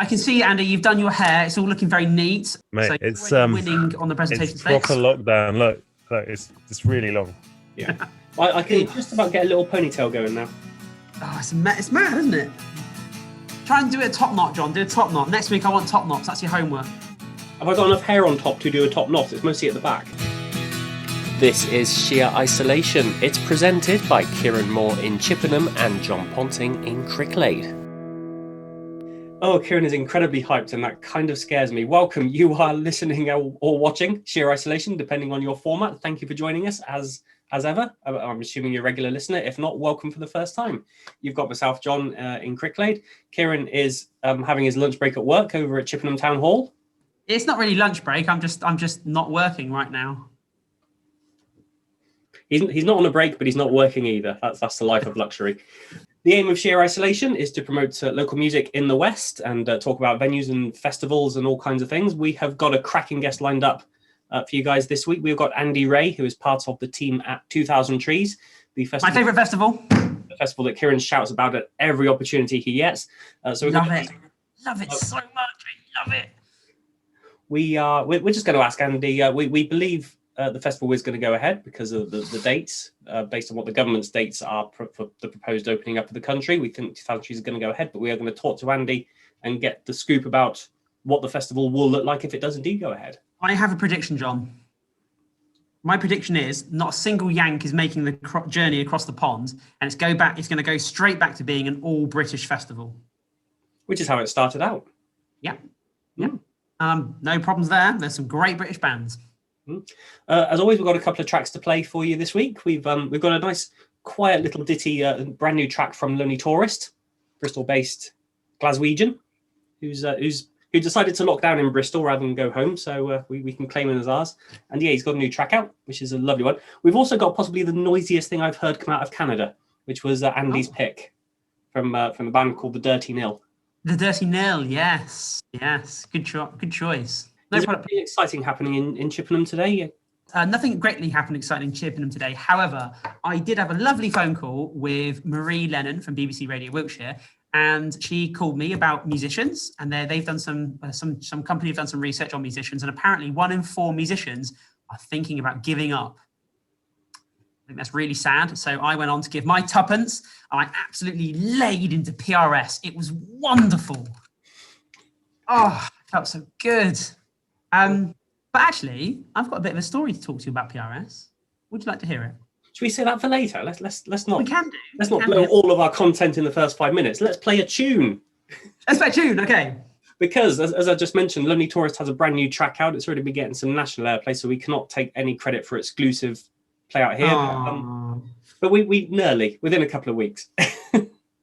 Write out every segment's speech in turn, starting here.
I can see, Andy, you've done your hair. It's all looking very neat. Mate, so it's winning on the presentation it's stakes. proper lockdown. Look, it's really long. Yeah, I can just about get a little ponytail going now. Oh, it's mad, isn't it? Try and do it a top knot, John. Do a top knot. Next week I want top knots. That's your homework. Have I got enough hair on top to do a top knot? It's mostly at the back. This is Sheer Isolation. It's presented by Kieran Moore in Chippenham and John Ponting in Cricklade. Oh, Kieran is incredibly hyped, and that kind of scares me. Welcome. You are listening or watching Sheer Isolation, depending on your format. Thank you for joining us as ever. I'm assuming you're a regular listener. If not, welcome for the first time. You've got myself, John, in Cricklade. Kieran is having his lunch break at work over at Chippenham Town Hall. It's not really lunch break. I'm just not working right now. He's not on a break, but he's not working either. That's the life of luxury. The aim of Sheer Isolation is to promote local music in the West and talk about venues and festivals and all kinds of things. We have got a cracking guest lined up for you guys this week. We've got Andy Ray, who is part of the team at 2000 Trees, the festival. My favourite festival. The festival that Kieran shouts about at every opportunity he gets. Love it so much. I love it. We're just going to ask Andy. We believe the festival is going to go ahead because of the dates, based on what the government's dates are for the proposed opening up of the country. We think 2000 Trees is going to go ahead, but we are going to talk to Andy and get the scoop about what the festival will look like if it does indeed go ahead. I have a prediction, John. My prediction is not a single Yank is making the journey across the pond, and it's going to go straight back to being an all-British festival. Which is how it started out. Yeah. Yeah. No problems there. There's some great British bands. As always, we've got a couple of tracks to play for you this week. We've got a nice, quiet little ditty, brand new track from Lonely Tourist, Bristol-based Glaswegian, who decided to lock down in Bristol rather than go home. So we can claim him as ours. And yeah, he's got a new track out, which is a lovely one. We've also got possibly the noisiest thing I've heard come out of Canada, which was Andy's pick from the band called The Dirty Nil. The Dirty Nil, yes. Good choice. Is there anything exciting happening in Chippenham today? Nothing greatly happened exciting in Chippenham today. However, I did have a lovely phone call with Marie Lennon from BBC Radio Wiltshire, and she called me about musicians. And they've done some company have done some research on musicians, and apparently 1 in 4 musicians are thinking about giving up. I think that's really sad. So I went on to give my tuppence, and I absolutely laid into PRS. It was wonderful. Oh, it felt so good. But actually, I've got a bit of a story to talk to you about PRS. Would you like to hear it? Should we say that for later? Let's not. We can do. Let's not blow all of our content in the first 5 minutes. Let's play a tune. Let's play a tune, okay. Because, as I just mentioned, Lonely Tourist has a brand new track out. It's already been getting some national airplay, so we cannot take any credit for exclusive play out here. But we nearly, within a couple of weeks.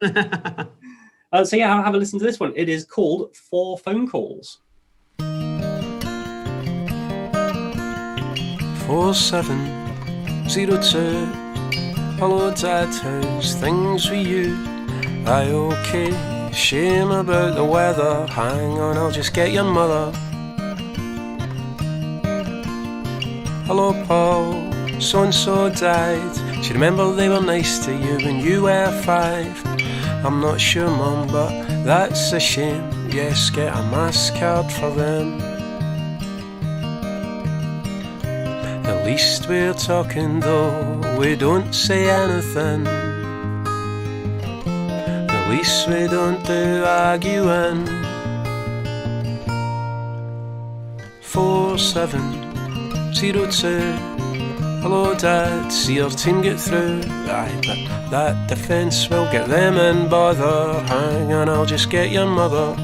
So yeah, have a listen to this one. It is called 4 Phone Calls. 4702. Hello Dad, how's things with you? Aye, okay. Shame about the weather. Hang on, I'll just get your mother. Hello Paul, so-and-so died. Do you remember they were nice to you when you were 5? I'm not sure, Mum, but that's a shame. Yes, get a mass card for them. At least we're talking though, we don't say anything. At least we don't do arguing. 4702. Hello Dad, see your team get through. Aye, but that defence will get them in bother. Hang on, I'll just get your mother.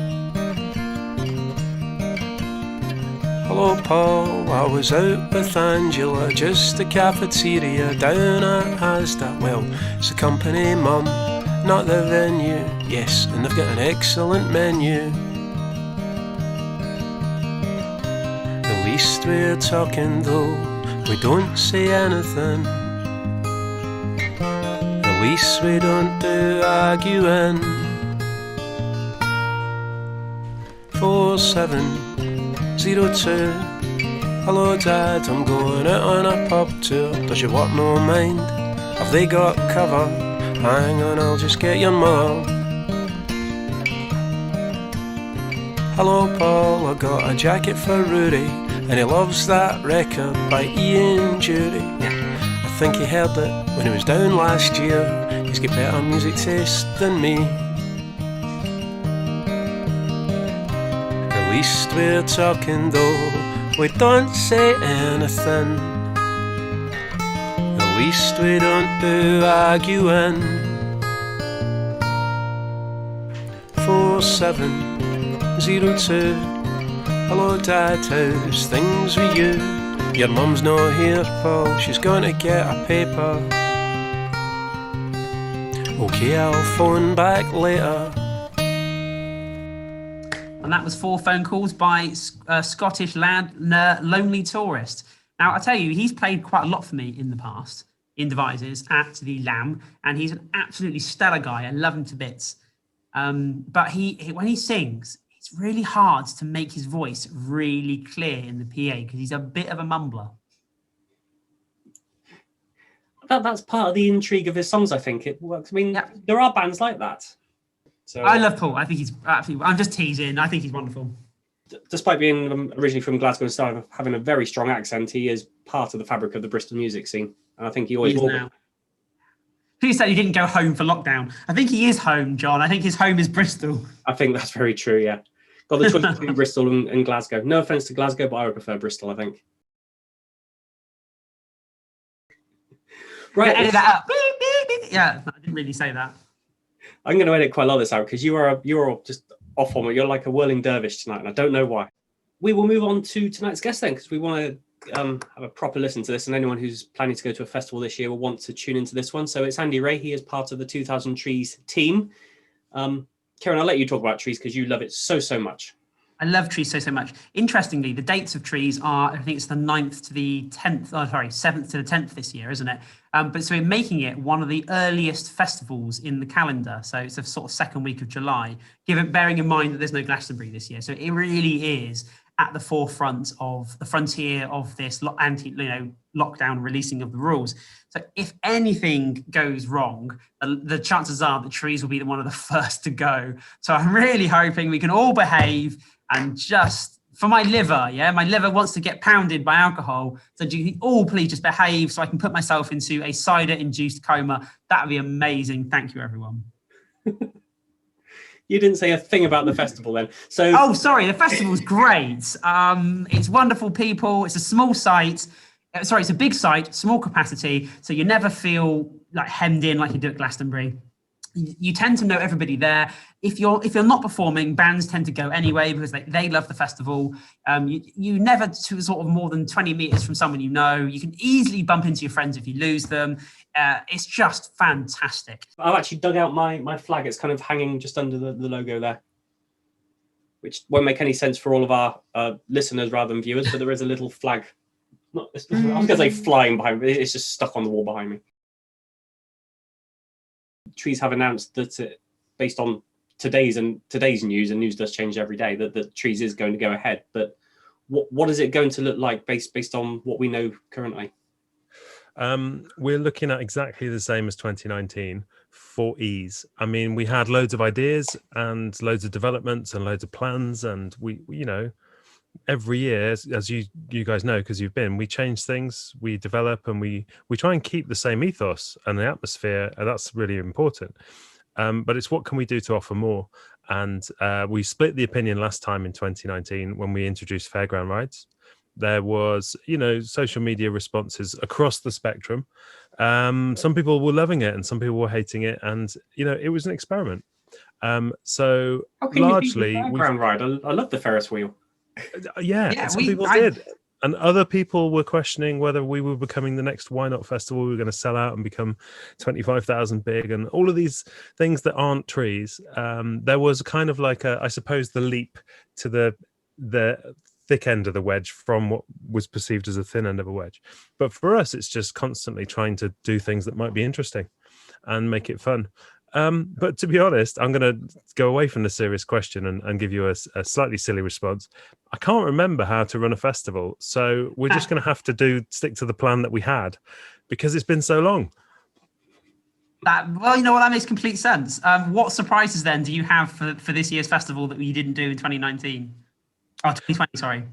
Hello Paul, I was out with Angela, just the cafeteria down at Asda. Well, it's a company, Mum, not the venue. Yes, and they've got an excellent menu. At least we're talking though, we don't say anything. At least we don't do arguing. 4702. Hello Dad, I'm going out on a pub tour. Does your work no mind? Have they got cover? Hang on, I'll just get your mother. Hello Paul, I got a jacket for Rory, and he loves that record by Ian Jury. I think he heard it when he was down last year. He's got better music taste than me. At least we're talking though, we don't say anything. At least we don't do arguing. 4702. Hello Dad, how's things with you? Your mum's not here, Paul, she's gonna get a paper. Okay, I'll phone back later. And that was 4 phone calls by Scottish lad, Lonely Tourist. Now, I tell you, he's played quite a lot for me in the past, in devices, at the Lamb, and he's an absolutely stellar guy. I love him to bits. But when he sings, it's really hard to make his voice really clear in the PA because he's a bit of a mumbler. That's part of the intrigue of his songs, I think. It works. I mean, there are bands like that. So I love Paul. I think he's absolutely... I'm just teasing. I think he's wonderful. Despite being originally from Glasgow and starting having a very strong accent, he is part of the fabric of the Bristol music scene. And I think he always will be. Please say he didn't go home for lockdown. I think he is home, John. I think his home is Bristol. I think that's very true, yeah. Got the choice between Bristol and Glasgow. No offence to Glasgow, but I would prefer Bristol, I think. Right. Yeah, edit that up. Beep, beep, beep. Yeah, I didn't really say that. I'm going to edit quite a lot of this out because you're just off on it. You're like a whirling dervish tonight, and I don't know why. We will move on to tonight's guest then, because we want to have a proper listen to this, and anyone who's planning to go to a festival this year will want to tune into this one. So it's Andy Ray. He is part of the 2000 Trees team. Kieran, I'll let you talk about Trees because you love it so much. I love Trees so much. Interestingly, the dates of Trees are, I think it's the 9th to the 10th, 7th to the 10th this year, isn't it? But so we're making it one of the earliest festivals in the calendar. So it's a sort of second week of July, bearing in mind that there's no Glastonbury this year. So it really is at the forefront of the frontier of this lockdown releasing of the rules. So if anything goes wrong, the chances are that Trees will be one of the first to go. So I'm really hoping we can all behave and just, for my liver, my liver wants to get pounded by alcohol. So do you all please just behave so I can put myself into a cider-induced coma? That would be amazing. Thank you, everyone. You didn't say a thing about the festival then. So oh, sorry, the festival's great. It's wonderful people. It's a small site. It's a big site, small capacity. So you never feel like hemmed in like you do at Glastonbury. You tend to know everybody there. If you're not performing, bands tend to go anyway because they love the festival. You never to sort of more than 20 meters from someone you know. You can easily bump into your friends if you lose them. It's just fantastic. I've actually dug out my flag. It's kind of hanging just under the logo there, which won't make any sense for all of our listeners rather than viewers, but there is a little flag. I was going to say flying behind me. It's just stuck on the wall behind me. Trees have announced that based on today's news, and news does change every day, that Trees is going to go ahead. But what is it going to look like based on what we know currently? We're looking at exactly the same as 2019 for ease. I mean, we had loads of ideas and loads of developments and loads of plans, and we every year, as you guys know, because you've been, we change things, we develop, and we try and keep the same ethos and the atmosphere, and that's really important. But it's what can we do to offer more? And we split the opinion last time in 2019 when we introduced fairground rides. There was, social media responses across the spectrum. Some people were loving it and some people were hating it, and it was an experiment. So how can largely, you beat the fairground ride? I love the Ferris wheel. Yeah, some people did. And other people were questioning whether we were becoming the next Why Not Festival. We were going to sell out and become 25,000 big and all of these things that aren't Trees. There was kind of like I suppose, the leap to the thick end of the wedge from what was perceived as a thin end of a wedge. But for us, it's just constantly trying to do things that might be interesting and make it fun. But to be honest, I'm going to go away from the serious question and give you a slightly silly response. I can't remember how to run a festival, so we're just going to have to stick to the plan that we had because it's been so long. Well, you know what, that makes complete sense. What surprises then do you have for this year's festival that you didn't do in 2019? Oh, 2020, sorry.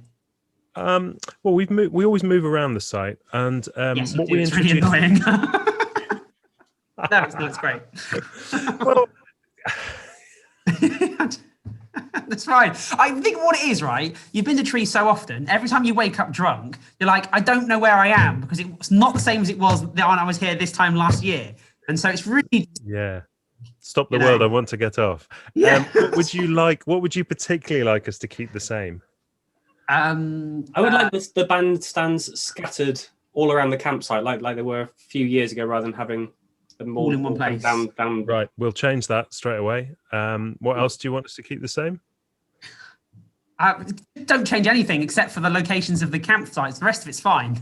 Well, we always move around the site, and Yes, what you do. we It's really introduced. annoying. No, it's not. It's great. Well, That's right. I think what it is, right? You've been to trees so often. Every time you wake up drunk, you're like, I don't know where I am because it's not the same as it was when I was here this time last year. And so it's really yeah. Stop the world. I want to get off. Yeah. What would you like? What would you particularly like us to keep the same? I would like the bandstands scattered all around the campsite, like they were a few years ago, rather than having them all in one place. Down. Right, we'll change that straight away. What else do you want us to keep the same? Don't change anything except for the locations of the campsites. The rest of it's fine.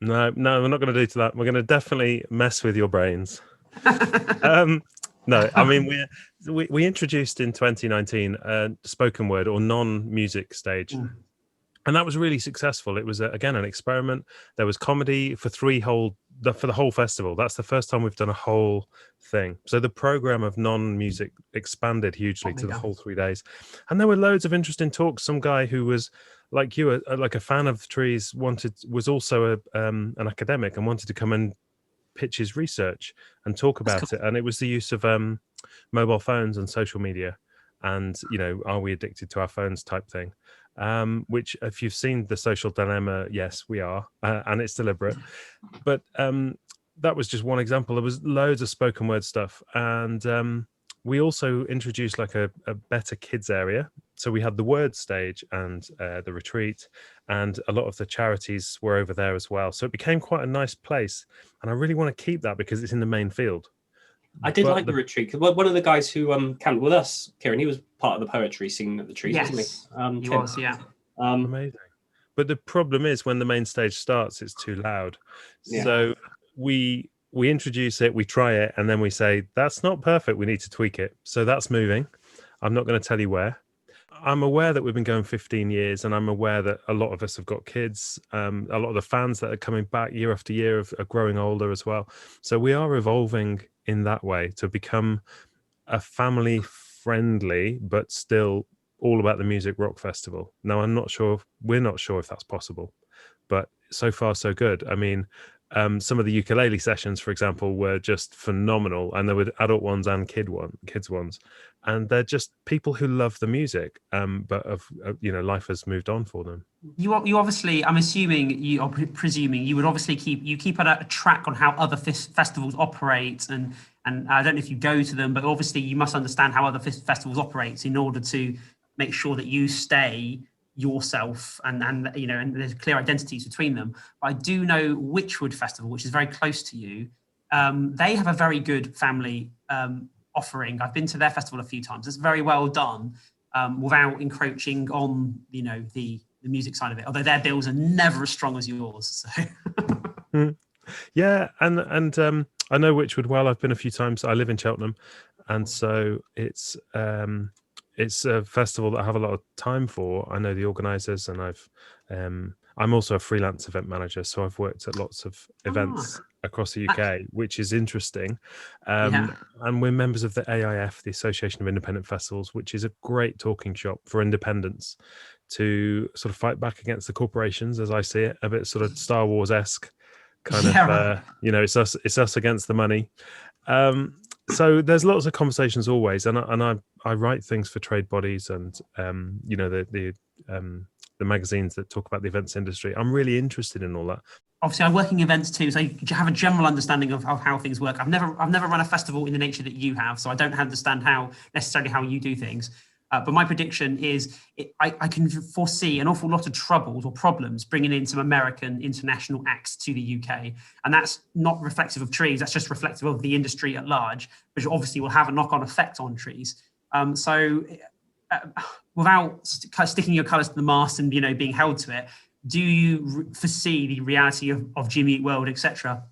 No, we're not going to do to that. We're going to definitely mess with your brains. No, I mean we introduced in 2019 spoken word or non-music stage. And that was really successful. It was again an experiment. There was comedy for the whole festival. That's the first time we've done a whole thing. So the program of non-music expanded hugely to the whole 3 days, and there were loads of interesting talks. Some guy who was like you, like a fan of the trees, was also an academic and wanted to come and pitch his research and talk about it. And it was the use of mobile phones and social media, and are we addicted to our phones type thing. Which, if you've seen The Social Dilemma, yes, we are, and it's deliberate. But that was just one example. There was loads of spoken word stuff, and we also introduced like a better kids area. So we had the word stage and the retreat, and a lot of the charities were over there as well. So it became quite a nice place, and I really want to keep that because it's in the main field. I did like the retreat because one of the guys who camped with us, Kieran, he was part of the poetry scene at the trees, wasn't he? He was, yeah. Amazing. But the problem is when the main stage starts, it's too loud. Yeah. So we introduce it, we try it, and then we say, that's not perfect, we need to tweak it. So that's moving. I'm not going to tell you where. I'm aware that we've been going 15 years, and I'm aware that a lot of us have got kids. A lot of the fans that are coming back year after year are growing older as well. So we are evolving in that way to become a family friendly, but still all about the music rock festival. Now, we're not sure if that's possible, but so far so good. I mean, some of the ukulele sessions, for example, were just phenomenal, and there were adult ones and kids ones, and they're just people who love the music, but life has moved on for them. You obviously, I'm assuming or presuming you would obviously keep a track on how other festivals operate, and I don't know if you go to them, but obviously you must understand how other festivals operate in order to make sure that you stay yourself and there's clear identities between them. But I do know Witchwood Festival, which is very close to you. They have a very good family offering. I've been to their festival a few times. It's very well done, without encroaching on the music side of it. Although their bills are never as strong as yours. So. Yeah, and I know Witchwood well. I've been a few times. I live in Cheltenham, and so it's a festival that I have a lot of time for. I know the organisers, and I'm also a freelance event manager, so I've worked at lots of events across the UK, which is interesting. And we're members of the AIF, the Association of Independent Festivals, which is a great talking shop for independents to sort of fight back against the corporations, as I see it, a bit sort of Star Wars-esque kind of, it's us against the money. So there's lots of conversations always, and I write things for trade bodies and the magazines that talk about the events industry. I'm really interested in all that. Obviously, I work in events too, so you have a general understanding of how things work. I've never run a festival in the nature that you have, so I don't understand necessarily how you do things. But my prediction is I can foresee an awful lot of troubles or problems bringing in some American international acts to the UK. And that's not reflective of trees. That's just reflective of the industry at large, which obviously will have a knock-on effect on trees. So without sticking your colours to the mast and being held to it, do you foresee the reality of Jimmy Eat World, etc.,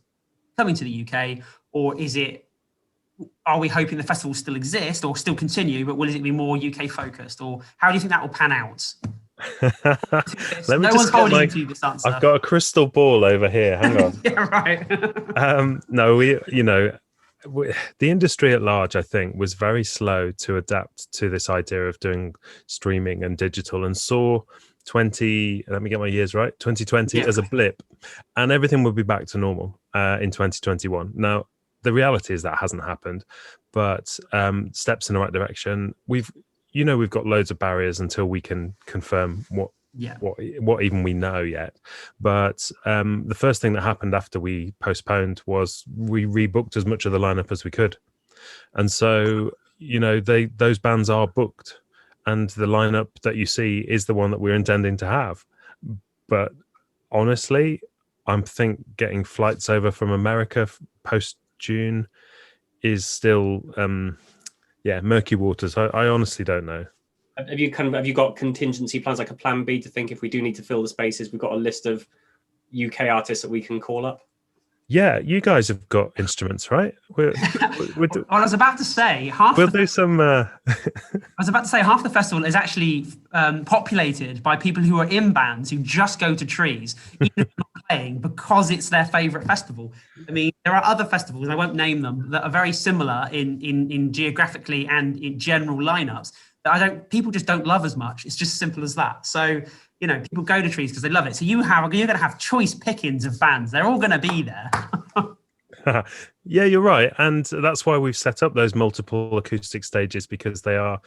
coming to the UK? Or are we hoping the festival still exist or still continue, but will it be more UK focused? Or how do you think that will pan out? No one's holding to this answer. I've got a crystal ball over here. Hang on. Yeah, right. No, the industry at large, I think, was very slow to adapt to this idea of doing streaming and digital, and saw 2020 Yeah. as a blip, and everything would be back to normal in 2021. Now, the reality is that hasn't happened, but steps in the right direction. We've got loads of barriers until we can confirm what even we know yet. But the first thing that happened after we postponed was we rebooked as much of the lineup as we could, and so those bands are booked, and the lineup that you see is the one that we're intending to have. But honestly, I think getting flights over from America post June is still murky waters. I honestly don't know. Have you got contingency plans, like a plan B, to think if we do need to fill the spaces, we've got a list of UK artists that we can call up? Yeah, you guys have got instruments, right? Well, I was about to say we'll do some. I was about to say half the festival is actually populated by people who are in bands who just go to Trees, even if not playing, because it's their favourite festival. I mean, there are other festivals, I won't name them, that are very similar in geographically and in general lineups that people just don't love as much. It's just as simple as that. So, people go to Trees because they love it. So you're going to have choice pickings of bands. They're all going to be there. Yeah, you're right. And that's why we've set up those multiple acoustic stages, because they are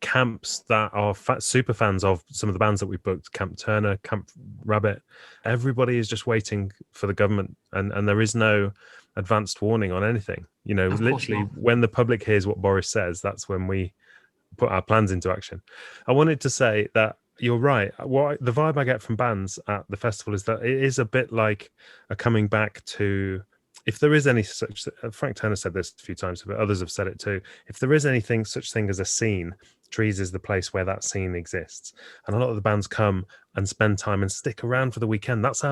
camps that are super fans of some of the bands that we've booked. Camp Turner, Camp Rabbit. Everybody is just waiting for the government, and there is no advanced warning on anything. Literally, when the public hears what Boris says, that's when we put our plans into action. I wanted to say that you're right. The vibe I get from bands at the festival is that it is a bit like a coming back to, if there is any such, Frank Turner said this a few times, but others have said it too. If there is such thing as a scene, Trees is the place where that scene exists. And a lot of the bands come and spend time and stick around for the weekend. That's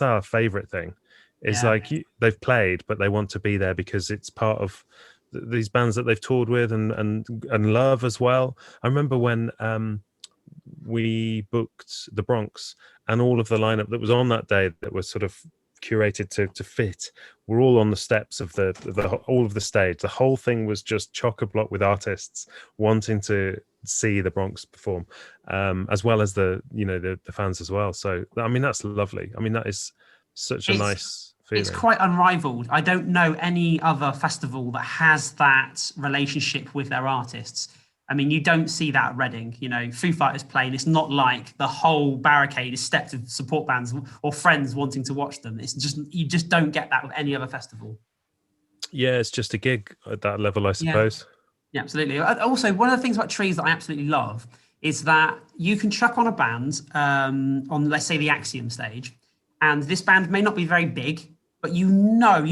our favorite thing. It's they've played, but they want to be there because it's part of these bands that they've toured with and love as well. I remember when we booked the Bronx, and all of the lineup that was on that day that was sort of curated to fit, we're all on the steps of all of the stage. The whole thing was just chock-a-block with artists wanting to see the Bronx perform, as well as the fans as well. So I mean, that's lovely. I mean, that is such a nice feeling. It's quite unrivaled. I don't know any other festival that has that relationship with their artists. I mean, you don't see that at Reading. Foo Fighters playing. It's not like the whole barricade is stepped of support bands or friends wanting to watch them. It's just, you just don't get that with any other festival. Yeah, it's just a gig at that level, I suppose. Yeah, absolutely. Also, one of the things about Trees that I absolutely love is that you can chuck on a band on, let's say, the Axiom stage, and this band may not be very big, but you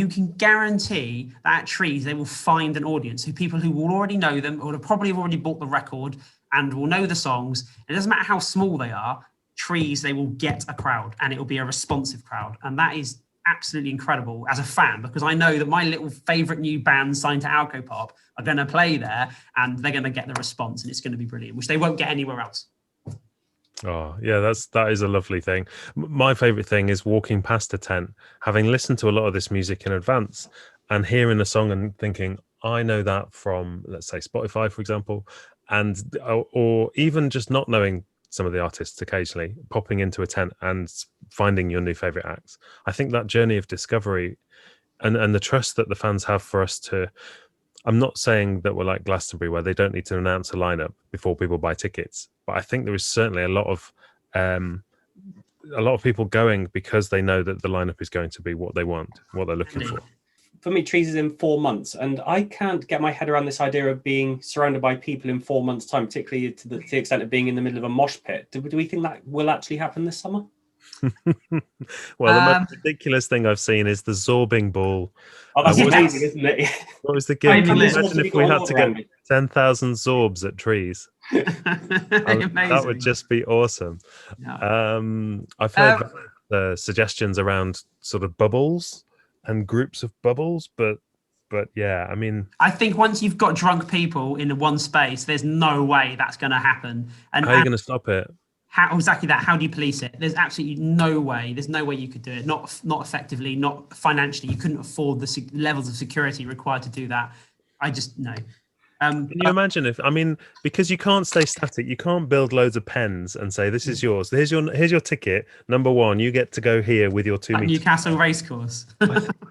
can guarantee that at Trees they will find an audience, people who will already know them, or probably have already bought the record and will know the songs. It doesn't matter how small they are. Trees, they will get a crowd, and it will be a responsive crowd, and that is absolutely incredible as a fan, because I know that my little favourite new band signed to Alcopop are going to play there, and they're going to get the response, and it's going to be brilliant, which they won't get anywhere else. Oh yeah, that is a lovely thing. My favorite thing is walking past a tent, having listened to a lot of this music in advance, and hearing a song and thinking, I know that from, let's say, Spotify, for example, and or even just not knowing some of the artists, occasionally popping into a tent and finding your new favorite acts. I think that journey of discovery and the trust that the fans have for us to, I'm not saying that we're like Glastonbury where they don't need to announce a lineup before people buy tickets, but I think there is certainly a lot of people going because they know that the lineup is going to be what they want, what they're looking for. For me, Trees is in 4 months, and I can't get my head around this idea of being surrounded by people in 4 months' time, particularly to the extent of being in the middle of a mosh pit. Do we think that will actually happen this summer? Well, the most ridiculous thing I've seen is the Zorbing ball. Oh, that's amazing, isn't it? What was the gig? Imagine if we had to get 10,000 Zorbs at Trees. That would just be awesome. Yeah. I've heard the suggestions around sort of bubbles and groups of bubbles, but yeah, I mean, I think once you've got drunk people in one space, there's no way that's going to happen. And how are you going to stop it? How exactly that? How do you police it? There's absolutely no way. There's no way you could do it. Not effectively. Not financially. You couldn't afford the levels of security required to do that. I just no. Can you imagine because you can't stay static, you can't build loads of pens and say this is yours. Here's your ticket. Number 1, you get to go here with your 2 meters. Newcastle racecourse.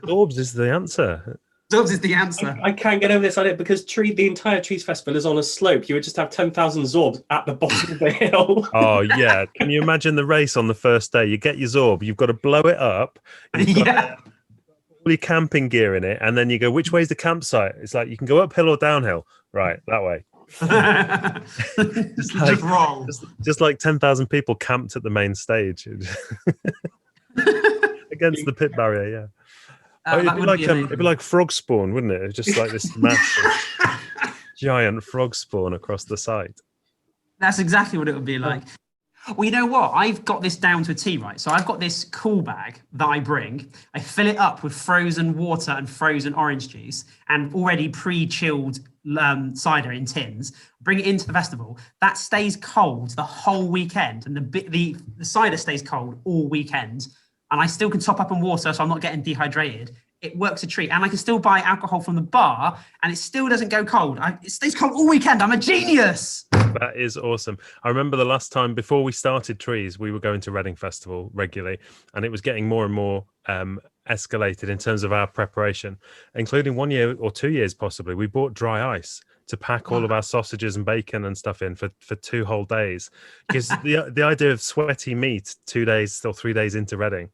Orbs is the answer. Zorbs is the answer. I can't get over this idea because the entire Trees Festival is on a slope. You would just have 10,000 Zorbs at the bottom of the hill. Oh yeah. Can you imagine the race on the first day? You get your Zorb, you've got to blow it up. Yeah. All your camping gear in it, and then you go, which way's the campsite? It's like you can go uphill or downhill. Right, that way. just roll. Just like 10,000 people camped at the main stage against the pit barrier. Yeah, it'd be like frog spawn, wouldn't it? It's just like this massive, giant frog spawn across the site. That's exactly what it would be like. Well, you know what? I've got this down to a T, right? So I've got this cool bag that I bring. I fill it up with frozen water and frozen orange juice and already pre-chilled cider in tins. Bring it into the festival. That stays cold the whole weekend, and the cider stays cold all weekend. And I still can top up on water, so I'm not getting dehydrated. It works a treat. And I can still buy alcohol from the bar, and it still doesn't go cold. It stays cold all weekend. I'm a genius. That is awesome. I remember the last time before we started Trees, we were going to Reading Festival regularly, and it was getting more and more escalated in terms of our preparation, including 1 year or 2 years possibly. We bought dry ice to pack all of our sausages and bacon and stuff in for 2 whole days, because the idea of sweaty meat 2 days or 3 days into Reading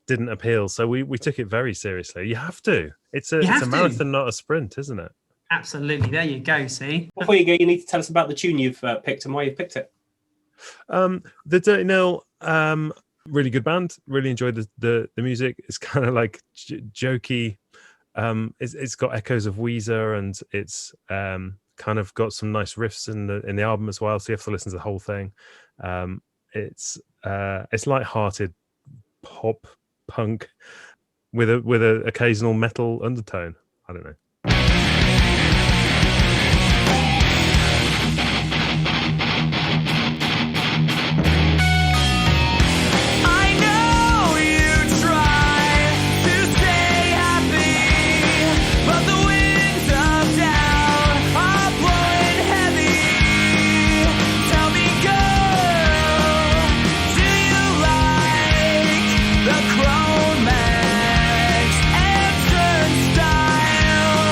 didn't appeal. So we took it very seriously. You have to. It's a marathon, not a sprint, isn't it? Absolutely. There you go. See. Before you go, you need to tell us about the tune you've picked and why you've picked it. The Dirty Nil, really good band. Really enjoyed the music. It's kind of like jokey. It's got echoes of Weezer, and it's kind of got some nice riffs in the album as well. So you have to listen to the whole thing. It's light-hearted pop punk with a occasional metal undertone. I don't know. The Chromax, Eastern style.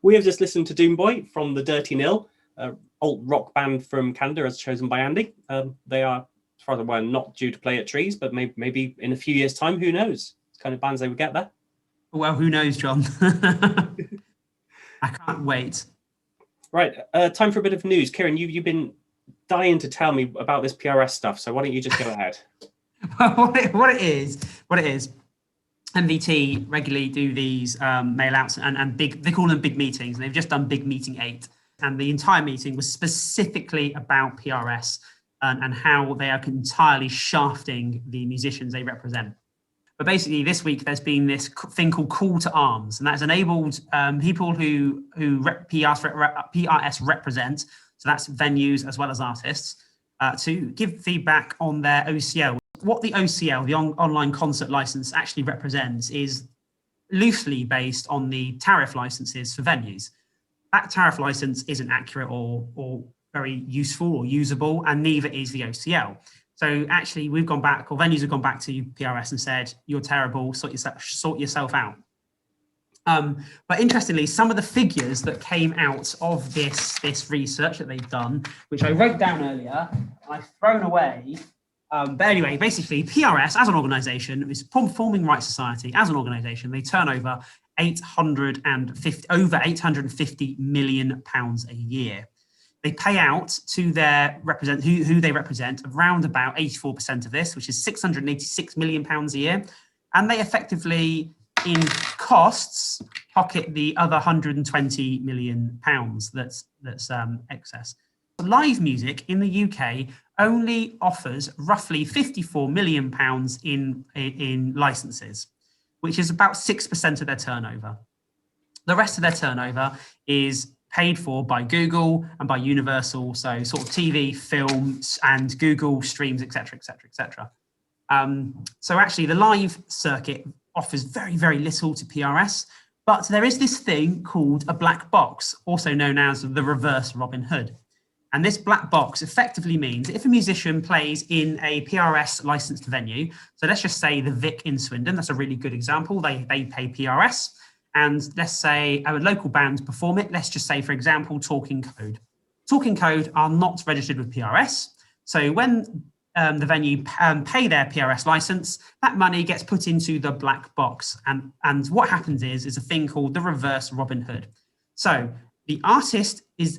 We have just listened to Doomboy from the Dirty Nil, alt rock band from Canada, as chosen by Andy. They are, as far as I'm aware, not due to play at Trees, but maybe in a few years' time, who knows? What kind of bands they would get there. Well, who knows, John? I can't wait. Right, time for a bit of news. Kieran, you've been dying to tell me about this PRS stuff, so why don't you just go ahead? what it is, MVT regularly do these mail outs and big, they call them big meetings, and they've just done big meeting 8. And the entire meeting was specifically about PRS and how they are entirely shafting the musicians they represent. But basically, this week there's been this thing called call to arms, and that's enabled people who PRS represent, so that's venues as well as artists, to give feedback on their OCL. What the OCL, the online concert license, actually represents is loosely based on the tariff licenses for venues. That tariff license isn't accurate or very useful or usable, and neither is the OCL. So actually, we've gone back, or venues have gone back to PRS and said, "You're terrible. Sort yourself out." But interestingly, some of the figures that came out of this research that they've done, which I wrote down earlier, I've thrown away. But anyway, basically, PRS as an organisation is Performing Rights Society. As an organisation, they turn over over £850 million a year. They pay out to their who they represent around about 84% of this, which is £686 million a year, and they effectively, in costs, pocket the other £120 million that's excess. Live music in the UK only offers roughly £54 million in licenses, which is about 6% of their turnover. The rest of their turnover is paid for by Google and by Universal, so sort of TV, films, and Google streams, etc., etc., etc. So actually, the live circuit offers very, very little to PRS, but there is this thing called a black box, also known as the reverse Robin Hood. And this black box effectively means if a musician plays in a PRS licensed venue, so let's just say the Vic in Swindon, that's a really good example, they pay PRS, and let's say a local band perform it, let's just say, for example, Talking Code. Talking Code are not registered with PRS, so when the venue pay their PRS license, that money gets put into the black box, and what happens is a thing called the reverse Robin Hood. So the artist is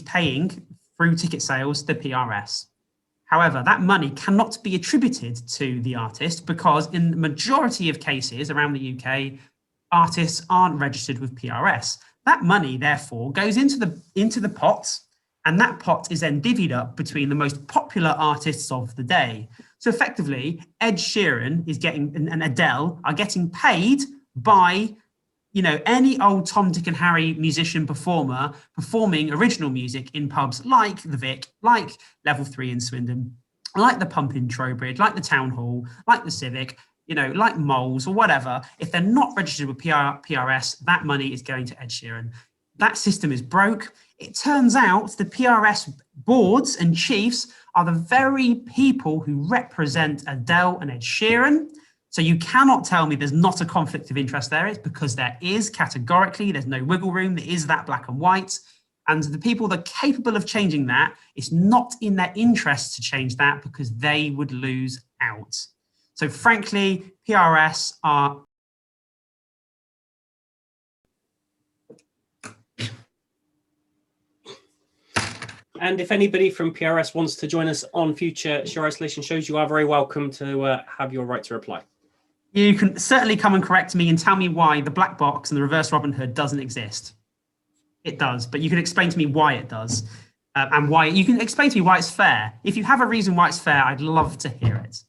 paying through ticket sales the PRS. However, that money cannot be attributed to the artist because in the majority of cases around the UK, artists aren't registered with PRS. That money, therefore, goes into the pot, and that pot is then divvied up between the most popular artists of the day. So effectively, Ed Sheeran is and Adele are getting paid by any old Tom, Dick and Harry musician performer performing original music in pubs like the Vic, like Level 3 in Swindon, like the Pump in Trowbridge, like the Town Hall, like the Civic, like Moles or whatever. If they're not registered with PRS, that money is going to Ed Sheeran. That system is broke. It turns out the PRS boards and chiefs are the very people who represent Adele and Ed Sheeran. So you cannot tell me there's not a conflict of interest there. It's because there is categorically, there's no wiggle room. There is that black and white. And the people that are capable of changing that, it's not in their interest to change that because they would lose out. So frankly, PRS are... And if anybody from PRS wants to join us on future Sheer Isolation shows, you are very welcome to have your right to reply. You can certainly come and correct me and tell me why the black box and the reverse Robin Hood doesn't exist. It does, but you can explain to me why it does, and why you can explain to me why it's fair. If you have a reason why it's fair, I'd love to hear it.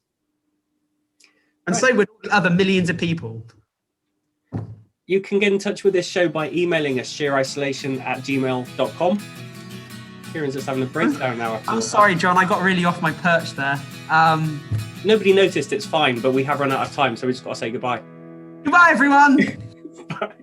And so would all the other millions of people. You can get in touch with this show by emailing us sheerisolation@gmail.com. Kieran's just having a breakdown now. I'm sorry, John. I got really off my perch there. Nobody noticed, it's fine, but we have run out of time, so we just got to say goodbye. Goodbye, everyone. Bye.